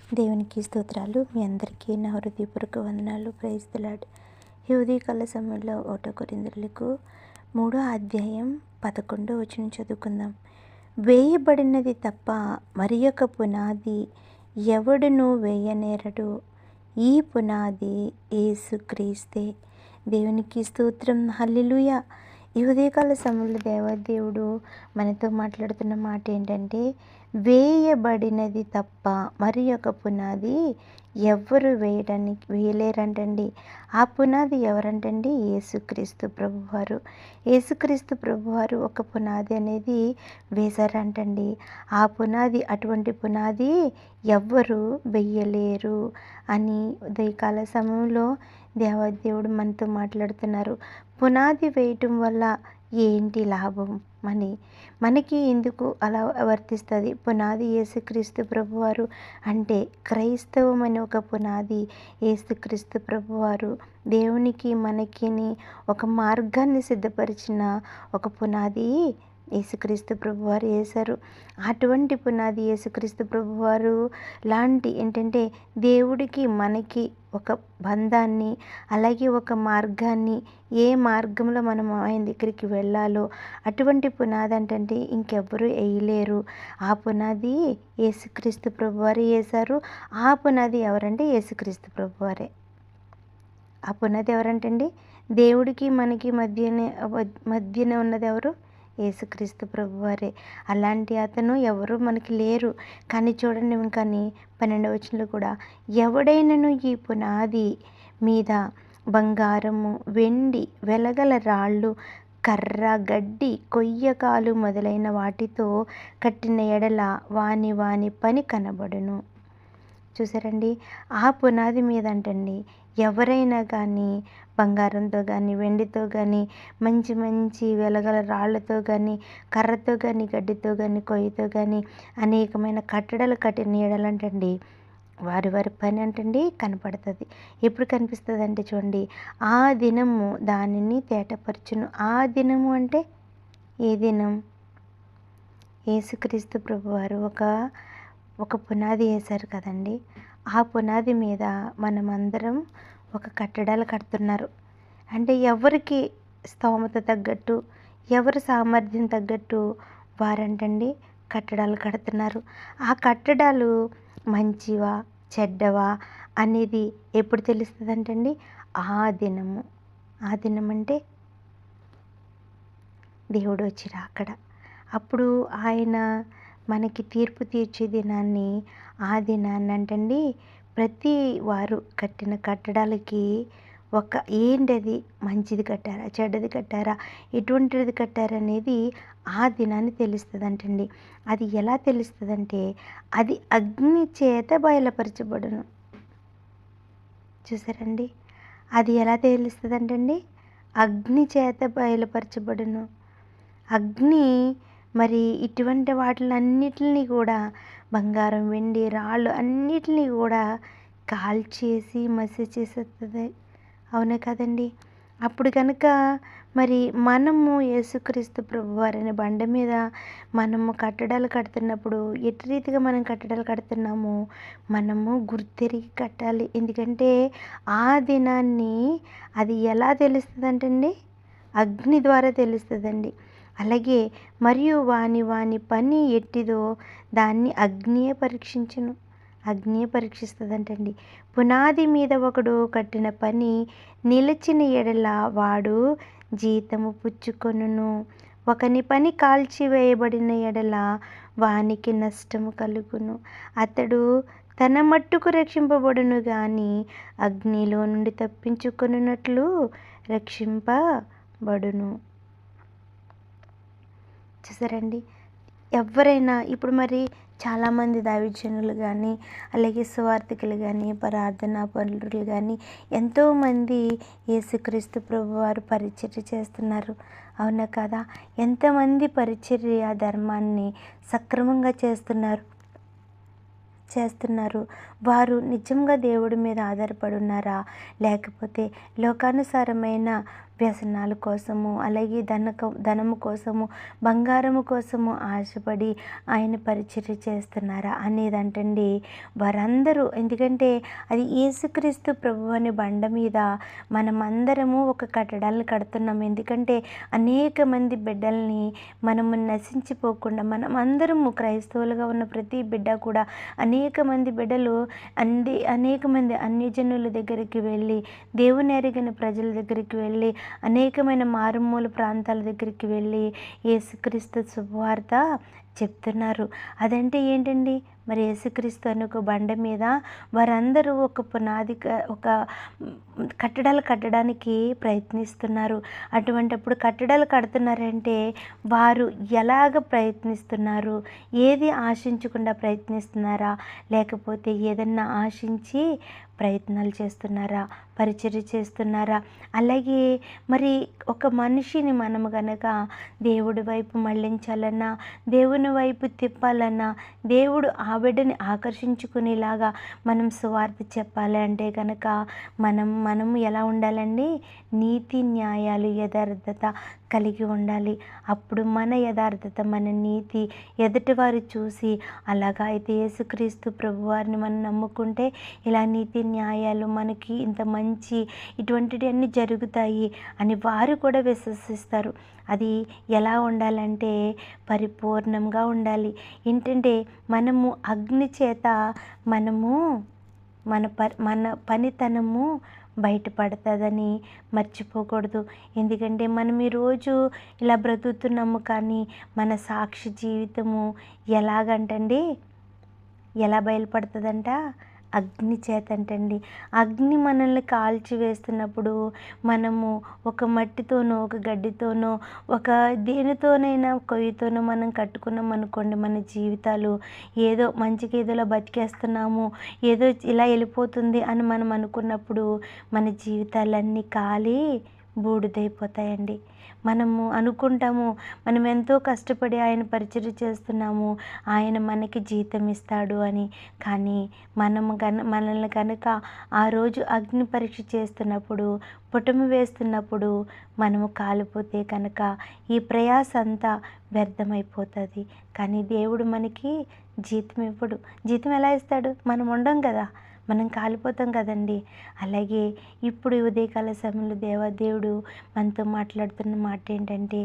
దేవునికి స్తోత్రాలు. మీ అందరికీ నా హృదయపూర్వక వందనాలు. Praise the lord. ఈ ఉదయకాల సమయంలో 1 కొరింథీయులకు 3:11 చదువుకుందాం. వేయబడినది తప్ప మరి ఒక పునాది ఎవడునూ వేయనేరడు. ఈ పునాది యేసుక్రీస్తే. దేవునికి స్తోత్రం. హల్లెలూయా. ఈ ఉదయకాల సమయంలో దేవదేవుడు మనతో మాట్లాడుతున్న మాట ఏంటంటే, వేయబడినది తప్ప మరి ఒక పునాది ఎవ్వరు వేయలేరంటండి. ఆ పునాది ఎవరంటండి? యేసుక్రీస్తు ప్రభువారు. యేసుక్రీస్తు ప్రభువారు ఒక పునాది అనేది వేశారంటండి. ఆ పునాది, అటువంటి పునాది ఎవ్వరు వెయ్యలేరు అని ఉదయకాల సమయంలో దేవదేవుడు మనతో మాట్లాడుతున్నారు. పునాది వేయటం వల్ల ఏంటి లాభం మనకి ఎందుకు అలా వర్తిస్తుంది? పునాది యేసుక్రీస్తు ప్రభువారు అంటే క్రైస్తవం అనే ఒక పునాది యేసుక్రీస్తు ప్రభువారు దేవునికి మనకిని ఒక మార్గాన్ని సిద్ధపరిచిన ఒక పునాది యేసుక్రీస్తు ప్రభువారు వేశారు. అటువంటి పునాది యేసుక్రీస్తు ప్రభువారు లాంటి ఏంటంటే దేవుడికి మనకి ఒక బంధాన్ని, అలాగే ఒక మార్గాన్ని, ఏ మార్గంలో మనం ఆయన దగ్గరికి వెళ్ళాలో అటువంటి పునాది అంటే ఇంకెవ్వరూ వేయలేరు. ఆ పునాది యేసుక్రీస్తు ప్రభువారు వేశారు. ఆ పునాది ఎవరంటే యేసుక్రీస్తు ప్రభువారే. ఆ పునాది ఎవరంటండి? దేవుడికి మనకి మధ్యన ఉన్నది ఎవరు? యేసుక్రీస్తు ప్రభువారే. అలాంటి అతను ఎవరు మనకి లేరు. కానీ చూడండి, ఇంకాని 12వ వచనంలో కూడా, ఎవడైనను ఈ పునాది మీద బంగారము, వెండి, వెలగల రాళ్ళు, కర్ర, గడ్డి, కొయ్యకాలు మొదలైన వాటితో కట్టిన ఎడల వాని పని కనబడును. చూసారండి, ఆ పునాది మీద అంటండి ఎవరైనా కానీ బంగారంతో కానీ, వెండితో కానీ, మంచి వెలగల రాళ్లతో కానీ, కర్రతో కానీ, గడ్డితో కానీ, కొయ్యతో కానీ అనేకమైన కట్టడాలు కట్టిన ఎడలంటండి వారి పని అంటండి కనపడుతుంది. ఎప్పుడు కనిపిస్తుంది అంటే చూడండి, ఆ దినము దానిని తేటపరచును. ఆ దినము అంటే ఏ దినం? యేసుక్రీస్తు ప్రభువారు ఒక పునాది వేశారు కదండి. ఆ పునాది మీద మనమందరం ఒక కట్టడాలు కడుతున్నారు. అంటే ఎవరికి స్తోమత తగ్గట్టు, ఎవరి సామర్థ్యం తగ్గట్టు వారంటండి కట్టడాలు కడుతున్నారు. ఆ కట్టడాలు మంచివా చెడ్డవా అనేది ఎప్పుడు తెలుస్తుంది అంటండి? ఆ దినము. ఆ దినం అంటే దేవుడు వచ్చి రాకడ. అప్పుడు ఆయన మనకి తీర్పు తీర్చే దినాన్ని, ఆ దినాన్ని అంటండి ప్రతి వారు కట్టిన కట్టడాలకి ఏంటది, మంచిది కట్టారా, చెడ్డది కట్టారా, ఎటువంటిది కట్టారనేది ఆ దినాన్ని తెలుస్తుంది అంటండి. అది ఎలా తెలుస్తుందంటే అది అగ్ని చేత బయలుపరచబడును. చూసారండి, అది ఎలా తెలుస్తుంది అంటండి? అగ్ని చేత బయలుపరచబడును. అగ్ని మరి ఇటువంటి వాటిలన్నిటిని కూడా, బంగారం, వెండి, రాళ్ళు అన్నిటినీ కూడా కాల్చేసి మసి చేసేస్తుంది. అవునా కదండి? అప్పుడు కనుక మరి మనము యేసుక్రీస్తు ప్రభువారిని బండ మీద మనము కట్టడాలు కడుతున్నప్పుడు ఎటు రీతిగా మనం కట్టడాలు కడుతున్నామో మనము గుర్తెరిగి కట్టాలి. ఎందుకంటే ఆ దినాన్ని అది ఎలా తెలుస్తుంది అంటండి? అగ్ని ద్వారా తెలుస్తుందండి. అలాగే మరియు వాని పని ఎట్టిదో దాన్ని అగ్నియే పరీక్షించును. అగ్నియే పరీక్షిస్తుందంటండి. పునాది మీద ఒకడు కట్టిన పని నిలిచిన ఎడల వాడు జీతము పుచ్చుకొనును. ఒకని పని కాల్చివేయబడిన ఎడల వానికి నష్టము కలుగును. అతడు తన మట్టుకు రక్షింపబడును గాని అగ్నిలో నుండి తప్పించుకొనున్నట్లు రక్షింపబడును. చూసారండి, ఎవరైనా ఇప్పుడు మరి చాలామంది దైవజనులు కానీ, అలాగే సువార్థికులు కానీ, ప్రార్థనా పరులు కానీ ఎంతోమంది యేసుక్రీస్తు ప్రభువారు పరిచర్య చేస్తున్నారు. అవునా కదా? ఎంతమంది పరిచర్య ధర్మాన్ని సక్రమంగా చేస్తున్నారు. వారు నిజంగా దేవుడి మీద ఆధారపడి ఉన్నారా, లేకపోతే లోకానుసారమైన వ్యసనాల కోసము, అలాగే ధనము కోసము, బంగారము కోసము ఆశపడి ఆయన పరిచర్య చేస్తున్నారా అనేదంటండి వారందరూ. ఎందుకంటే అది యేసుక్రీస్తు ప్రభు అనే బండ మీద మనమందరము ఒక కట్టడాలను కడుతున్నాము. ఎందుకంటే అనేక మంది బిడ్డల్ని మనము నశించిపోకుండా, మనం అందరము క్రైస్తవులుగా ఉన్న ప్రతి బిడ్డ కూడా అనేక మంది బిడ్డలు అనేక మంది అన్యజనుల దగ్గరికి వెళ్ళి, దేవుని ఎరిగిన ప్రజల దగ్గరికి వెళ్ళి, అనేకమైన మారుమూల ప్రాంతాల దగ్గరికి వెళ్ళి యేసుక్రీస్తు శుభవార్త చెప్తున్నారు. అదంటే ఏంటండి, మరి యేసుక్రీస్తు అనే ఒక బండ మీద వారందరూ ఒక ఒక కట్టడాలు కట్టడానికి ప్రయత్నిస్తున్నారు. అటువంటప్పుడు కట్టడాలు కడుతున్నారంటే వారు ఎలాగ ప్రయత్నిస్తున్నారు? ఏది ఆశించకుండా ప్రయత్నిస్తున్నారా, లేకపోతే ఏదన్నా ఆశించి ప్రయత్నాలు చేస్తున్నారా, పరిచర్య చేస్తున్నారా? అలాగే మరి ఒక మనిషిని మనము గనక దేవుడి వైపు మళ్ళించాలన్నా, దేవుని వైపు తిప్పాలన్నా, దేవుడు ఆ బిడ్డని ఆకర్షించుకునేలాగా మనం సువార్త చెప్పాలి అంటే కనుక మనము ఎలా ఉండాలండి? నీతి న్యాయాలు, యథార్థత కలిగి ఉండాలి. అప్పుడు మన యథార్థత, మన నీతి ఎదుటివారు చూసి, అలాగా అయితే యేసుక్రీస్తు ప్రభువారిని మనం నమ్ముకుంటే ఇలా నీతి న్యాయాలు మనకి ఇంత మంచి ఇటువంటివన్నీ జరుగుతాయి అని వారు కూడా విశ్వసిస్తారు. అది ఎలా ఉండాలంటే పరిపూర్ణంగా ఉండాలి. ఏంటంటే మనము అగ్ని చేత మన పనితనము బయటపడుతుందని మర్చిపోకూడదు. ఎందుకంటే మనం ఈరోజు ఇలా బ్రతుకుతున్నాము, కానీ మన సాక్షి జీవితము ఎలాగంటండి, ఎలా బయలుపడుతుందంట? అగ్ని చేతంటండి. అగ్ని మనల్ని కాల్చి వేస్తున్నప్పుడు మనము ఒక మట్టితోనో, ఒక గడ్డితోనో, ఒక దేనితోనైనా కొయ్యతోనో మనం కట్టుకున్నాం అనుకోండి, మన జీవితాలు ఏదో మంచికి ఏదోలా బతికేస్తున్నాము, ఏదో ఇలా వెళ్ళిపోతుంది అని మనం అనుకున్నప్పుడు మన జీవితాలన్నీ కాలి బూడిదైపోతాయండి. మనము అనుకుంటాము మనం ఎంతో కష్టపడి ఆయన పరిచర్య చేస్తున్నాము, ఆయన మనకి జీతం ఇస్తాడు అని. కానీ మనల్ని కనుక ఆ రోజు అగ్ని పరీక్ష చేస్తున్నప్పుడు, పుటమి వేస్తున్నప్పుడు మనము కాలిపోతే కనుక ఈ ప్రయాస అంతా వ్యర్థమైపోతుంది. కానీ దేవుడు మనకి జీతం ఇవ్వడు. జీతం ఎలా ఇస్తాడు? మనం ఉండం కదా, మనం కాలిపోతాం కదండి. అలాగే ఇప్పుడు ఉదయకాల సమయంలో దేవుడు మనతో మాట్లాడుతున్న మాట ఏంటంటే,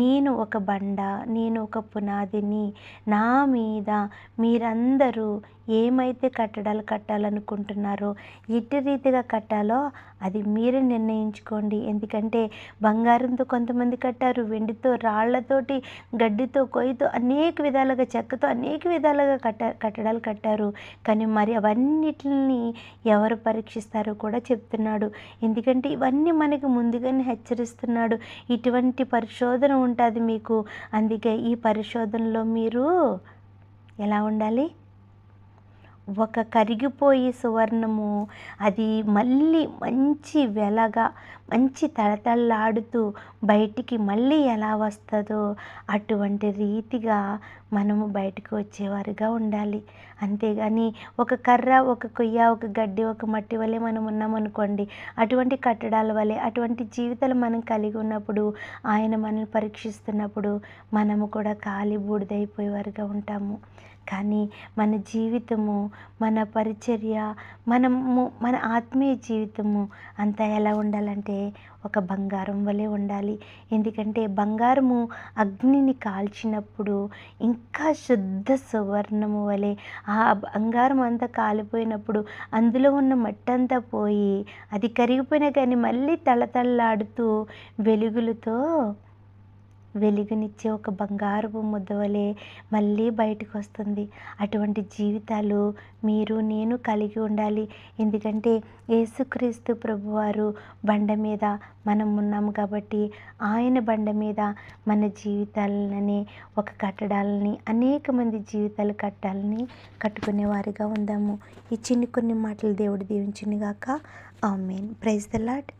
నేను ఒక బండ, నేను ఒక పునాదిని, నా మీద మీరందరూ ఏమైతే కట్టడాలు కట్టాలనుకుంటున్నారో, ఎట్టి రీతిగా కట్టాలో అది మీరే నిర్ణయించుకోండి. ఎందుకంటే బంగారంతో కొంతమంది కట్టారు, వెండితో, రాళ్లతోటి, గడ్డితో, కొయ్యతో, అనేక విధాలుగా, చెక్కతో అనేక విధాలుగా కట్టడాలు కట్టారు. కానీ మరి అవన్నిటిని ఎవరు పరీక్షిస్తారో కూడా చెప్తున్నాడు. ఎందుకంటే ఇవన్నీ మనకి ముందుగానే హెచ్చరిస్తున్నాడు. ఇటువంటి పరిశోధన ఉంటుంది మీకు. అందుకే ఈ పరిశోధనలో మీరు ఎలా ఉండాలి? ఒక కరిగిపోయి సువర్ణము అది మళ్ళీ మంచి వెలగా, మంచి తళతళలాడుతూ బయటికి మళ్ళీ ఎలా వస్తుందో అటువంటి రీతిగా మనము బయటకు వచ్చేవారుగా ఉండాలి. అంతేగాని ఒక కర్ర, ఒక కొయ్య, ఒక గడ్డి, ఒక మట్టి వలె మనం ఉన్నామనుకోండి, అటువంటి కట్టడాల వలె అటువంటి జీవితాలు మనం కలిగి ఉన్నప్పుడు, ఆయన మనల్ని పరీక్షిస్తున్నప్పుడు మనము కూడా కాలి బూడిదైపోయేవారుగా ఉంటాము. కానీ మన జీవితము, మన పరిచర్య, మన ఆత్మీయ జీవితము అంతా ఎలా ఉండాలంటే ఒక బంగారం వలె ఉండాలి. ఎందుకంటే బంగారము అగ్నిని కాల్చినప్పుడు ఇంకా శుద్ధ సువర్ణము వలె, ఆ బంగారం అంతా కాలిపోయినప్పుడు అందులో ఉన్న మట్టి అంతా పోయి అది కరిగిపోయినా కానీ మళ్ళీ తళతళలాడుతూ వెలుగునిచ్చే ఒక బంగారపు ముద్ద వలె మళ్ళీ బయటకు వస్తుంది. అటువంటి జీవితాలు మీరు నేను కలిగి ఉండాలి. ఎందుకంటే యేసుక్రీస్తు ప్రభువారు బండ మీద మనం ఉన్నాము కాబట్టి, ఆయన బండ మీద మన జీవితాలని, ఒక కట్టడాలని, అనేక మంది జీవితాలు కట్టుకునేవారిగా ఉందాము. ఈ కొన్ని మాటలు దేవుడు దీవించును గాక. ఆమేన్. Praise the lord.